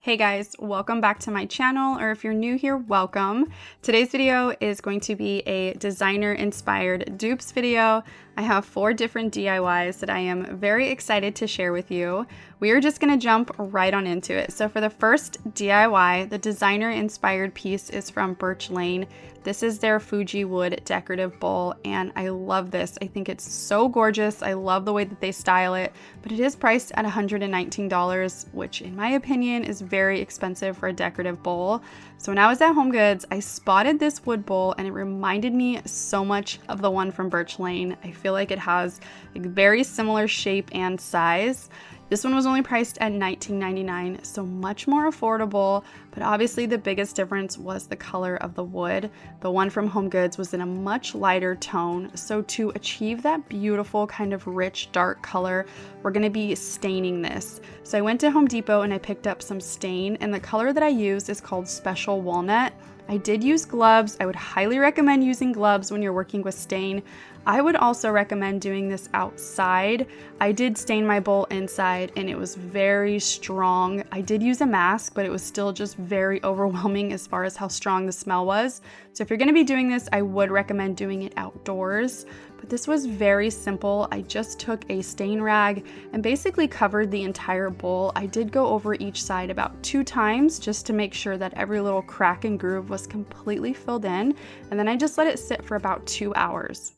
Hey guys, welcome back to my channel, or if you're new here, welcome. Today's video is going to be a designer-inspired dupes video. I have 4 different DIYs that I am very excited to share with you. We are just gonna jump right on into it. So for the first DIY, the designer-inspired piece is from Birch Lane. This is their Fuji wood decorative bowl, and I love this. I think it's so gorgeous. I love the way that they style it, but it is priced at $119, which in my opinion is very expensive for a decorative bowl. So when I was at HomeGoods, I spotted this wood bowl and it reminded me so much of the one from Birch Lane. I feel like it has a very similar shape and size. This one was only priced at $19.99, so much more affordable, but obviously the biggest difference was the color of the wood. The one from HomeGoods was in a much lighter tone, so to achieve that beautiful kind of rich dark color, we're going to be staining this. So I went to Home Depot and I picked up some stain, and the color that I used is called Special Walnut. I did use gloves. I would highly recommend using gloves when you're working with stain. I would also recommend doing this outside. I did stain my bowl inside and it was very strong. I did use a mask, but it was still just very overwhelming as far as how strong the smell was. So if you're gonna be doing this, I would recommend doing it outdoors. But this was very simple. I just took a stain rag and basically covered the entire bowl. I did go over each side about 2 times just to make sure that every little crack and groove was completely filled in. And then I just let it sit for about 2 hours.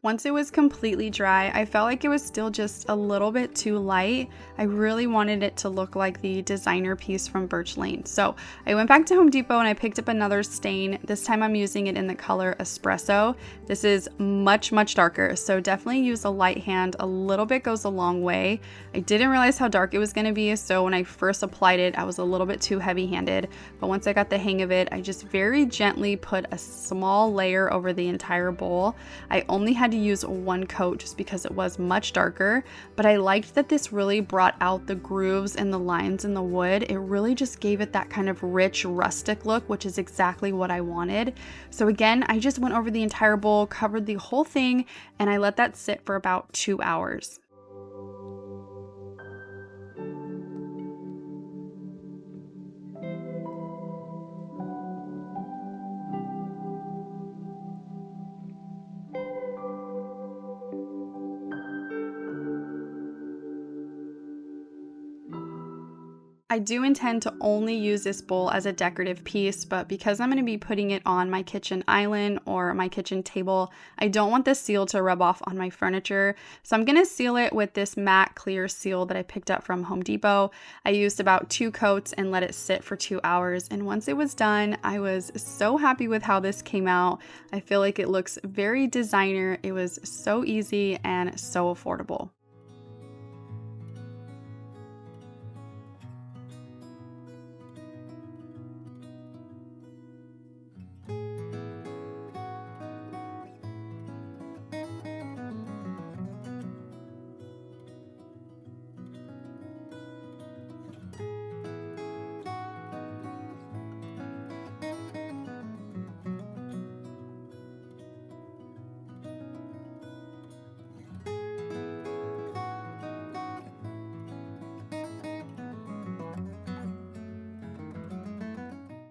Once it was completely dry, I felt like it was still just a little bit too light. I really wanted it to look like the designer piece from Birch Lane. So I went back to Home Depot and I picked up another stain. This time I'm using it in the color Espresso. This is much darker, so definitely use a light hand. A little bit goes a long way. I didn't realize how dark it was going to be, so when I first applied it, I was a little bit too heavy-handed. But once I got the hang of it, I just very gently put a small layer over the entire bowl. I only had to use 1 coat just because it was much darker, but I liked that this really brought out the grooves and the lines in the wood. It really just gave it that kind of rich rustic look, which is exactly what I wanted. So again, I just went over the entire bowl, covered the whole thing, and I let that sit for about 2 hours. I do intend to only use this bowl as a decorative piece, but because I'm going to be putting it on my kitchen island or my kitchen table, I don't want the seal to rub off on my furniture. So I'm going to seal it with this matte clear seal that I picked up from Home Depot. I used about 2 coats and let it sit for 2 hours. And once it was done, I was so happy with how this came out. I feel like it looks very designer. It was so easy and so affordable.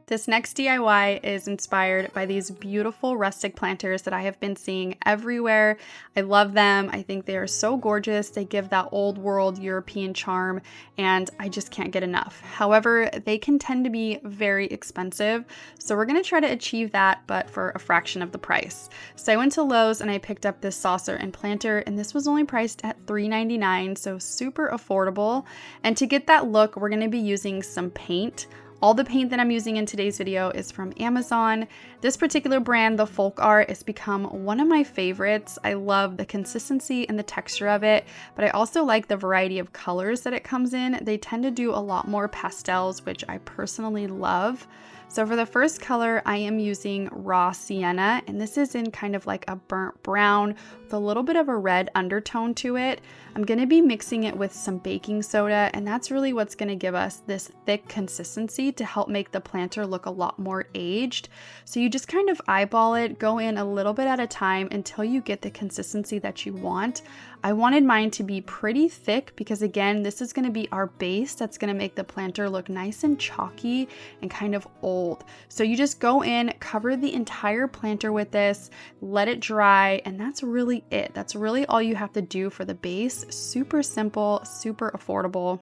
This next DIY is inspired by these beautiful rustic planters that I have been seeing everywhere. I love them. I think they are so gorgeous. They give that old world European charm, and I just can't get enough. However, they can tend to be very expensive, so we're going to try to achieve that, but for a fraction of the price. So I went to Lowe's and I picked up this saucer and planter, and this was only priced at $3.99, so super affordable. And to get that look, we're going to be using some paint. All the paint that I'm using in today's video is from Amazon. This particular brand, the Folk Art, has become one of my favorites. I love the consistency and the texture of it, but I also like the variety of colors that it comes in. They tend to do a lot more pastels, which I personally love. So for the first color, I am using raw sienna, and this is in kind of like a burnt brown with a little bit of a red undertone to it. I'm going to be mixing it with some baking soda, and that's really what's going to give us this thick consistency to help make the planter look a lot more aged. So you just kind of eyeball it, go in a little bit at a time until you get the consistency that you want. I wanted mine to be pretty thick because, again, this is going to be our base that's going to make the planter look nice and chalky and kind of old. So you just go in, cover the entire planter with this, let it dry, and that's really it. That's really all you have to do for the base. Super simple, super affordable.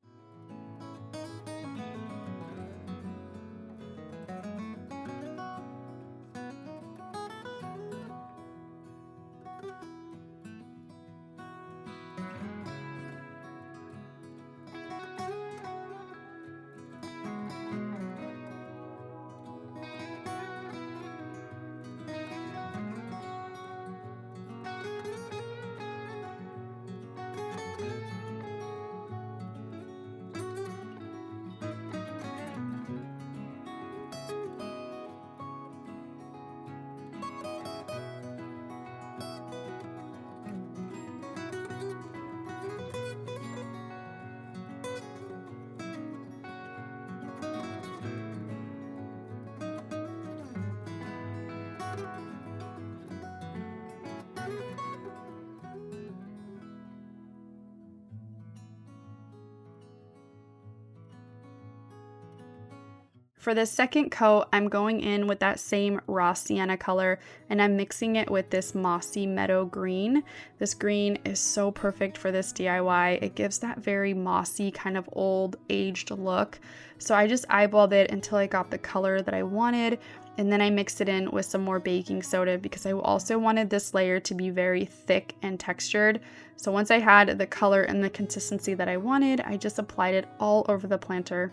For the second coat, I'm going in with that same raw sienna color, and I'm mixing it with this mossy meadow green. This green is so perfect for this DIY. It gives that very mossy kind of old aged look. So I just eyeballed it until I got the color that I wanted, and then I mixed it in with some more baking soda because I also wanted this layer to be very thick and textured. So once I had the color and the consistency that I wanted, I just applied it all over the planter.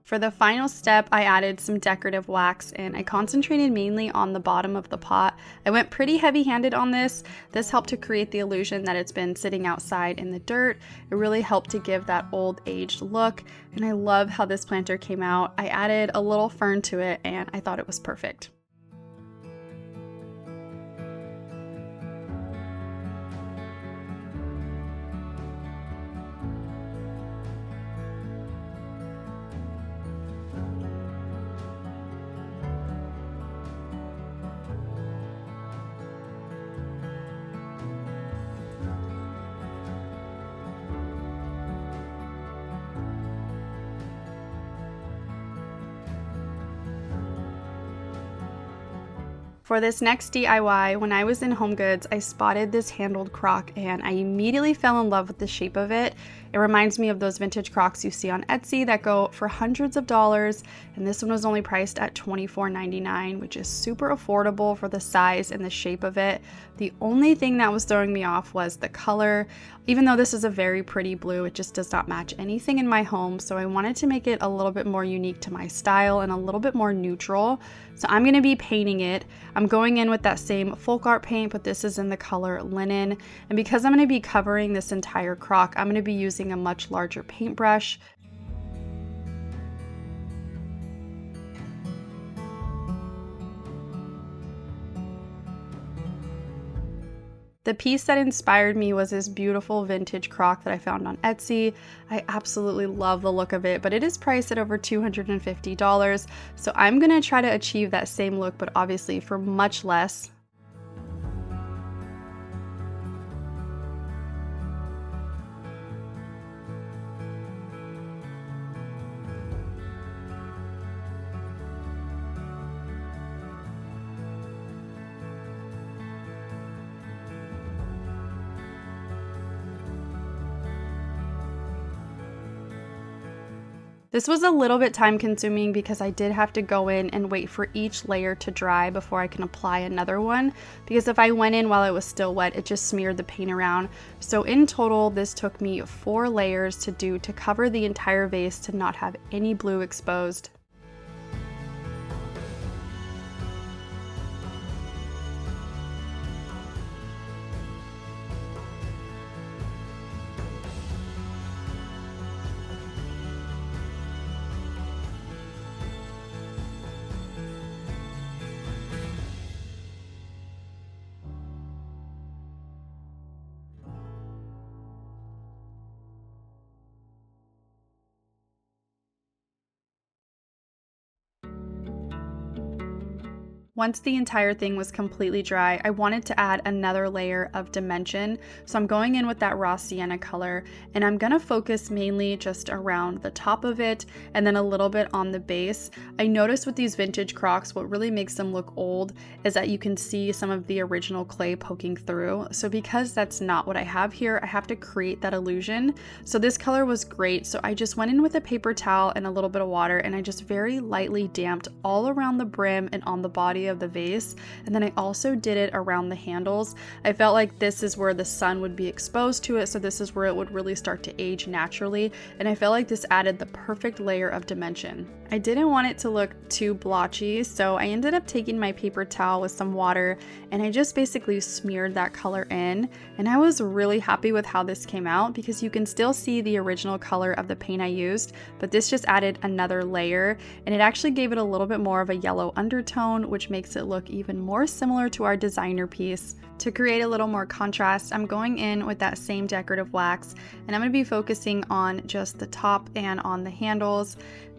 For the final step, I added some decorative wax, and I concentrated mainly on the bottom of the pot. I went pretty heavy-handed on this. This helped to create the illusion that it's been sitting outside in the dirt. It really helped to give that old aged look, and I love how this planter came out. I added a little fern to it, and I thought it was perfect. For this next DIY, when I was in HomeGoods, I spotted this handled crock and I immediately fell in love with the shape of it. It reminds me of those vintage crocks you see on Etsy that go for hundreds of dollars, and this one was only priced at $24.99, which is super affordable for the size and the shape of it. The only thing that was throwing me off was the color. Even though this is a very pretty blue, it just does not match anything in my home, so I wanted to make it a little bit more unique to my style and a little bit more neutral. So I'm going to be painting it. I'm going in with that same folk art paint, but this is in the color linen. And because I'm going to be covering this entire crock, I'm going to be using a much larger paintbrush. The piece that inspired me was this beautiful vintage crock that I found on Etsy. I absolutely love the look of it, but it is priced at over $250. So I'm gonna try to achieve that same look, but obviously for much less. This was a little bit time consuming because I did have to go in and wait for each layer to dry before I can apply another one, because if I went in while it was still wet, it just smeared the paint around. So in total, this took me 4 layers to do to cover the entire vase to not have any blue exposed. Once the entire thing was completely dry, I wanted to add another layer of dimension. So I'm going in with that raw sienna color, and I'm gonna focus mainly just around the top of it and then a little bit on the base. I noticed with these vintage Crocs, what really makes them look old is that you can see some of the original clay poking through. So because that's not what I have here, I have to create that illusion. So this color was great. So I just went in with a paper towel and a little bit of water, and I just very lightly damped all around the brim and on the body of the vase. And then I also did it around the handles. I felt like this is where the sun would be exposed to it, so this is where it would really start to age naturally, and I felt like this added the perfect layer of dimension. I didn't want it to look too blotchy, so I ended up taking my paper towel with some water and I just basically smeared that color in, and I was really happy with how this came out because you can still see the original color of the paint I used, but this just added another layer, and it actually gave it a little bit more of a yellow undertone, which makes it look even more similar to our designer piece. To create a little more contrast, I'm going in with that same decorative wax, and I'm going to be focusing on just the top and on the handles.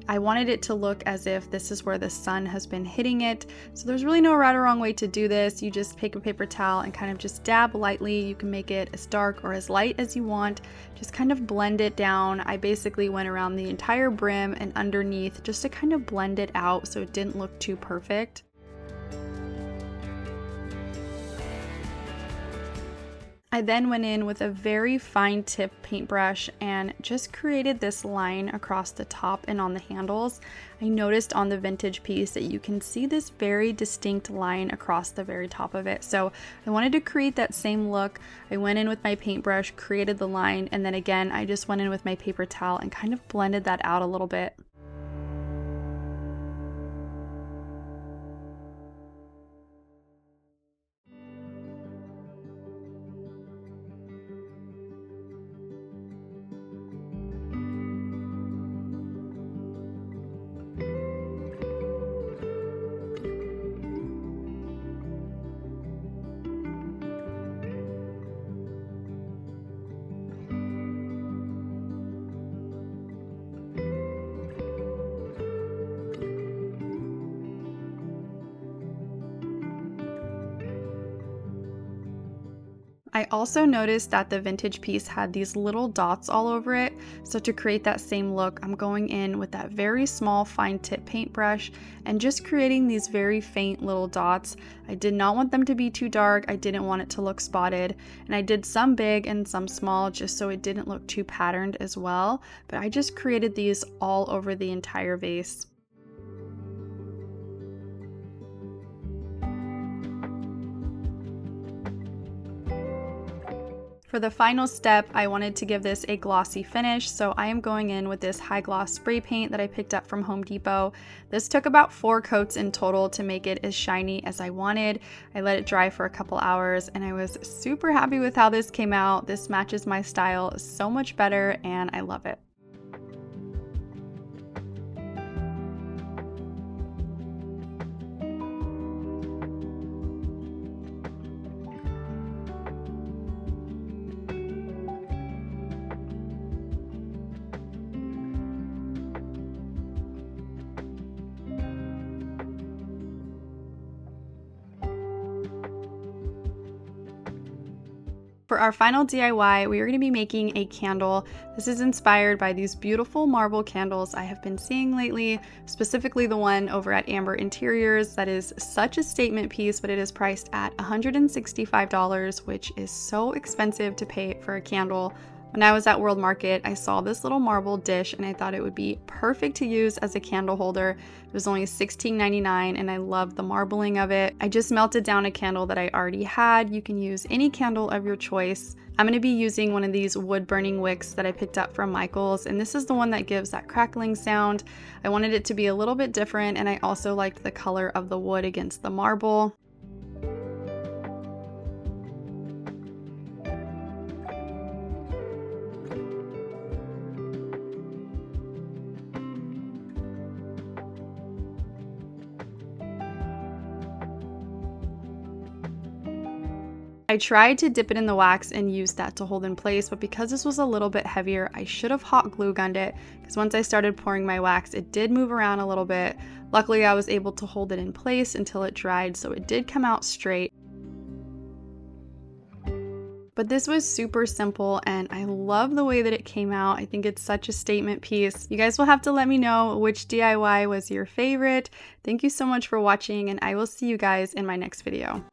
I wanted it to look as if this is where the sun has been hitting it. So there's really no right or wrong way to do this. You just take a paper towel and kind of just dab lightly. You can make it as dark or as light as you want. Just kind of blend it down. I basically went around the entire brim and underneath just to kind of blend it out so it didn't look too perfect. I then went in with a very fine tip paintbrush and just created this line across the top and on the handles. I noticed on the vintage piece that you can see this very distinct line across the very top of it. So I wanted to create that same look. I went in with my paintbrush, created the line, and then again, I just went in with my paper towel and kind of blended that out a little bit. I also noticed that the vintage piece had these little dots all over it, so to create that same look, I'm going in with that very small fine tip paintbrush and just creating these very faint little dots. I did not want them to be too dark, I didn't want it to look spotted, and I did some big and some small just so it didn't look too patterned as well, but I just created these all over the entire vase. For the final step, I wanted to give this a glossy finish, so I am going in with this high gloss spray paint that I picked up from Home Depot. This took about 4 coats in total to make it as shiny as I wanted. I let it dry for a couple hours and I was super happy with how this came out. This matches my style so much better and I love it. For our final DIY, we are going to be making a candle. This is inspired by these beautiful marble candles I have been seeing lately, specifically the one over at Amber Interiors. That is such a statement piece, but it is priced at $165, which is so expensive to pay for a candle. When I was at World Market, I saw this little marble dish and I thought it would be perfect to use as a candle holder. It was only $16.99 and I loved the marbling of it. I just melted down a candle that I already had. You can use any candle of your choice. I'm going to be using one of these wood burning wicks that I picked up from Michael's, and this is the one that gives that crackling sound. I wanted it to be a little bit different, and I also liked the color of the wood against the marble. I tried to dip it in the wax and use that to hold in place, but because this was a little bit heavier, I should have hot glue gunned it, because once I started pouring my wax, it did move around a little bit. Luckily, I was able to hold it in place until it dried, so it did come out straight. But this was super simple and I love the way that it came out. I think it's such a statement piece. You guys will have to let me know which DIY was your favorite. Thank you so much for watching, and I will see you guys in my next video.